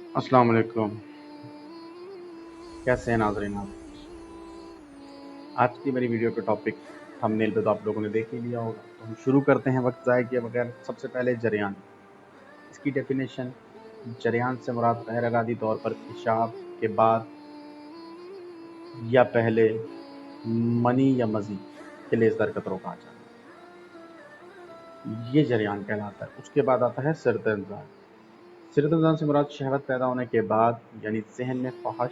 अस्सलाम वालेकुम। कैसे हैं नाज़रीन आप? आज की मेरी वीडियो का टॉपिक थंबनेल पे तो आप लोगों ने देख ही लिया होगा, तो हम शुरू करते हैं वक्त ज़ाय किए बगैर। सबसे पहले जरियान, इसकी डेफिनेशन: जरियान से मुराद गैर इरादी तौर पर पेशाब के बाद या पहले मनी या मज़ी के लेज़ हरकत रोका जाना, ये जरियान कहलाता है। उसके बाद आता है सिरत इंज़ाल। सिरत इंज़ाल से मुराद शहवत पैदा होने के बाद, यानी ज़हन में फ़हश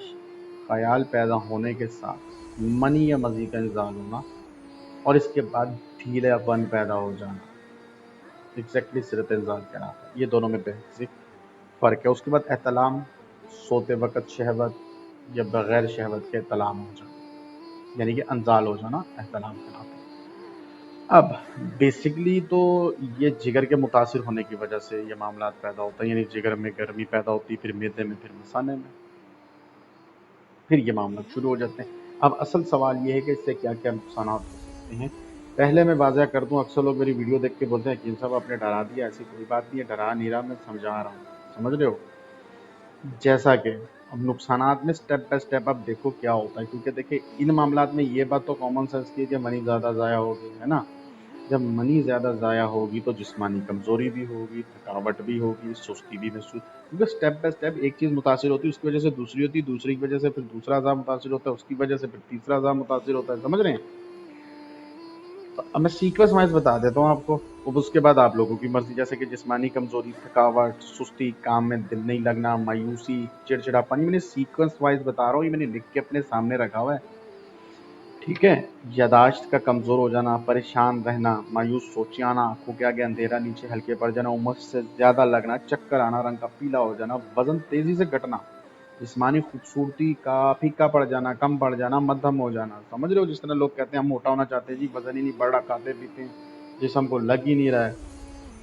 ख़याल पैदा होने के साथ मनी या मज़ी का इंज़ाल होना और इसके बाद ढीलापन पैदा हो जाना, एग्जैक्टली सिरत इंज़ाल कहलाता है। ये दोनों में बेसिक फ़र्क है। उसके बाद एहतलाम, सोते वक़्त शहवत या बग़ैर शहवत के एहतलाम हो जाना, यानी कि इंज़ाल हो जाना एहतलाम कहलाता है। अब बेसिकली तो ये जिगर के मुतासिर होने की वजह से ये मामला पैदा होता है, यानी जिगर में गर्मी पैदा होती है, फिर मैदे में, फिर मसाने में, फिर ये मामला शुरू हो जाते हैं। अब असल सवाल ये है कि इससे क्या क्या नुकसान हो सकते हैं। पहले मैं वाज़ह कर दूं, अक्सर लोग मेरी वीडियो देख के बोलते हैं कि साहब आपने डरा दिया। ऐसी कोई बात नहीं है, डरा नहीं रहा, मैं समझा रहा हूँ, समझ रहे हो। जैसा कि अब नुकसानात में स्टेप बाय स्टेप आप देखो क्या होता है, क्योंकि देखिए इन मामलात में ये बात तो कॉमन सेंस की है कि मनी ज़्यादा ज़ाया होगी, है ना। जब मनी ज़्यादा ज़ाया होगी तो जिस्मानी कमज़ोरी भी होगी, थकावट भी होगी, सुस्ती भी महसूस, क्योंकि स्टेप बाय स्टेप एक चीज़ मुतासिर होती है, उसकी वजह से दूसरी होती है, दूसरी की वजह से फिर दूसरा अज़ा मुतासिर होता है, उसकी वजह से फिर तीसरा अज़ा मुतासिर होता है, समझ रहे हैं। तो अब मैं सीक्वेंस वाइज बता देता हूँ आपको, अब उसके बाद आप लोगों की मर्जी। जैसे कि जिस्मानी कमज़ोरी, थकावट, सुस्ती, काम में दिल नहीं लगना, मायूसी, चिड़चिड़ापन, ये मैंने सीक्वेंस वाइज बता रहा हूँ, ये मैंने लिख के अपने सामने रखा हुआ है, ठीक है। यादाश्त का कमज़ोर हो जाना, परेशान रहना, मायूस सोचे आना, आंखों के आगे अंधेरा, नीचे हल्के पड़ जाना, उम्र से ज़्यादा लगना, चक्कर आना, रंग का पीला हो जाना, वज़न तेज़ी से घटना, जिस्मानी खूबसूरती का फीका पड़ जाना, कम पड़ जाना, मध्यम हो जाना, समझ रहे हो। जिस तरह लोग कहते हैं हम मोटा होना चाहते हैं जी, वज़न ही नहीं बढ़ रहा, खाते पीते हैं, जिस्म को लग ही नहीं रहा है,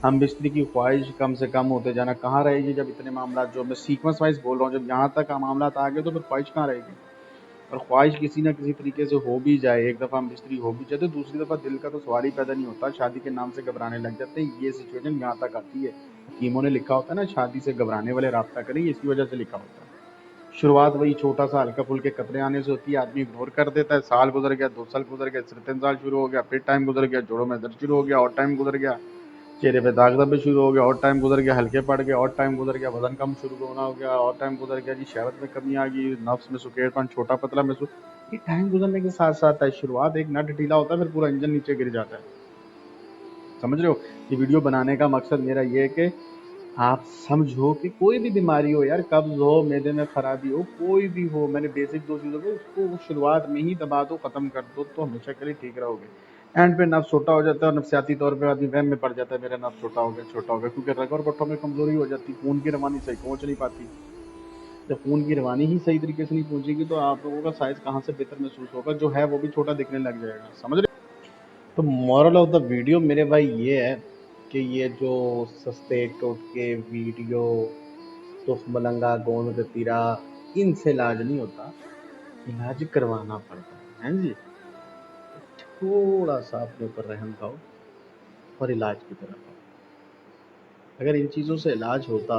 हम बिस्तर की ख्वाहिश कम से कम होते जाना। कहाँ रहेगी जब इतने मामला, जो मैं सीक्वेंस वाइज बोल रहा हूँ, जब यहाँ तक मामला आ गए तो फिर ख्वाहिश कहाँ रहेगी। और ख्वाहिश किसी ना किसी तरीके से हो भी जाए, एक दफ़ा हम बिस्तरी हो भी जाए, तो दूसरी दफ़ा दिल का तो सवाल ही पैदा नहीं होता, शादी के नाम से घबराने लग जाते हैं। ये सिचुएशन यहाँ तक आती है। हकीमों ने लिखा होता है ना, शादी से घबराने वाले राब्ता करें, इसी वजह से लिखा होता है। शुरुआत वही छोटा सा हल्का फुल्के कतरे आने से होती है, आदमी इग्नोर कर देता है। साल गुजर गया, 2 साल गुजर गया, फिर 3 साल शुरू हो गया, फिर टाइम गुजर गया, जोड़ों में दर्द शुरू हो गया, और टाइम गुजर गया, चेहरे पे दाग धब्बे शुरू हो गया, और टाइम गुजर गया, हल्के पड़ गए, और टाइम गुजर गया, वजन कम शुरू होना हो गया, और टाइम गुजर गया जी, शहवत में कमी आ गई, नफ्स में सुकेड़पन, छोटा पतला महसूस। ये टाइम गुजरने के साथ साथ है। शुरुआत एक नट ढीला होता है, फिर पूरा इंजन नीचे गिर जाता है, समझ रहे हो। ये वीडियो बनाने का मकसद मेरा ये है कि आप समझो कि कोई भी बीमारी हो यार, कब्ज हो, मैदे में खराबी हो, कोई भी हो, मैंने बेसिक 2 चीज़ों को उसको शुरुआत में ही दबा दो, ख़त्म कर दो, तो हमेशा के लिए ठीक रहोगे। एंड पे नफ्स छोटा हो जाता है, और नफसियाती तौर पे आदमी वहम में पड़ जाता है, मेरा नफ्स छोटा हो गया, छोटा हो गया, क्योंकि रग और पट्टों में कमजोरी हो जाती, खून की रवानी सही पहुंच नहीं पाती। जब खून की रवानी ही सही तरीके से नहीं पहुंचेगी तो आप लोगों का साइज कहाँ से बेहतर महसूस होगा, जो है वो भी छोटा दिखने लग जाएगा, समझ रहे। तो मॉरल ऑफ द वीडियो मेरे भाई ये है कि ये जो सस्ते टोटके वीडियो, तुफ मलंगा, गोंद गतीरा, इनसे इलाज नहीं होता, इलाज करवाना पड़ता है जी। थोड़ा सा अपने ऊपर रहम खाओ और इलाज की तरफ आओ। अगर इन चीज़ों से इलाज होता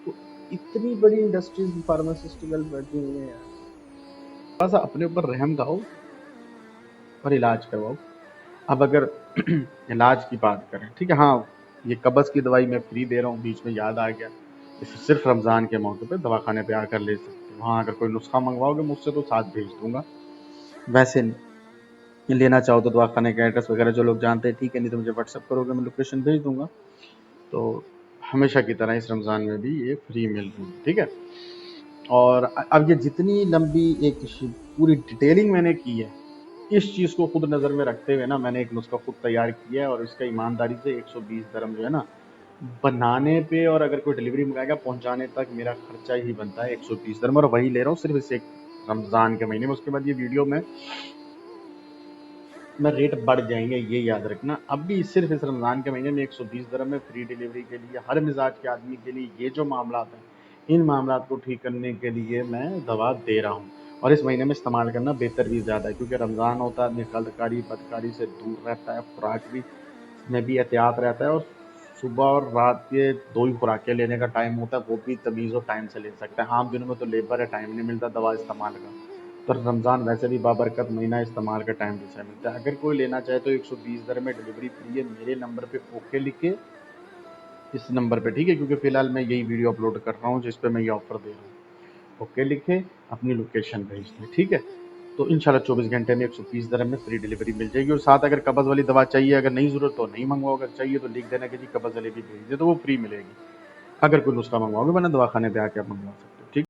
तो इतनी बड़ी इंडस्ट्रीज फार्मास्यूटिकल बैठी हुई है यार। थोड़ा सा अपने ऊपर रहम खाओ और इलाज करवाओ। अब अगर इलाज की बात करें, ठीक है, हाँ, ये कब्ज़ की दवाई मैं फ्री दे रहा हूँ, बीच में याद आ गया, इसे सिर्फ रमज़ान के मौके पे दवाखाने पे आकर ले सकते हो। हाँ, अगर कोई नुस्खा मंगवाओगे मुझसे तो साथ भेज दूंगा, वैसे लेना चाहो तो दवाखाने का एड्रेस वगैरह जो लोग जानते हैं, ठीक है, नहीं तो मुझे व्हाट्सअप करोगे, मैं लोकेशन भेज दूंगा। तो हमेशा की तरह इस रमज़ान में भी ये फ्री मिल रही है, ठीक है। और अब ये जितनी लंबी एक पूरी डिटेलिंग मैंने की है, इस चीज़ को खुद नज़र में रखते हुए ना, मैंने एक नुस्खा खुद तैयार किया है, और इसका ईमानदारी से 120 दरम जो है ना, बनाने पे और अगर कोई डिलीवरी मंगाएगा पहुंचाने तक मेरा खर्चा ही बनता है 120 दरम, और वही ले रहा हूँ सिर्फ इस एक रमज़ान के महीने में। उसके बाद ये वीडियो में रेट बढ़ जाएंगे, ये याद रखना। अब भी सिर्फ इस रमज़ान के महीने में 120 दरम में फ्री डिलीवरी के लिए हर मिजाज के आदमी के लिए ये जो मामला हैं, इन मामला को ठीक करने के लिए मैं दवा दे रहा हूँ। और इस महीने में इस्तेमाल करना बेहतर भी ज़्यादा है, क्योंकि रमज़ान होता है, आदमी गलतकारी बदकारी से दूर रहता है, खुराक भी में भी एहतियात रहता है, और صبح اور رات کے 2 ہی خوراکیں لینے کا ٹائم ہوتا ہے، وہ بھی تمیز و ٹائم سے لے سکتے ہیں. عام دنوں میں تو لیبر ہے، ٹائم نہیں ملتا دوا استعمال کا. تو رمضان ویسے بھی بابرکت مہینہ، استعمال کا ٹائم جیسا ملتا ہے. اگر کوئی لینا چاہے تو 120 درہم میں ڈلیوری فری ہے. میرے نمبر پہ اوکے لکھے، اس نمبر پہ، ٹھیک ہے، کیونکہ فی الحال میں یہی ویڈیو اپلوڈ کر رہا ہوں جس پہ میں یہ آفر دے رہا ہوں. اوکے لکھیں، اپنی لوکیشن بھیج دیں، ٹھیک ہے. تو انشاءاللہ 24 گھنٹے میں 130 درہم میں فری ڈلیوری مل جائے گی. اور ساتھ اگر قبض والی دوا چاہیے، اگر نہیں ضرورت تو نہیں منگواؤ، اگر چاہیے تو لکھ دینا کہ جی قبض والی بھی بھیج دے، تو وہ فری ملے گی. اگر کوئی نسخہ منگواؤ گے ورنہ دواخانے پہ آ کے آپ منگوا سکتے ہیں.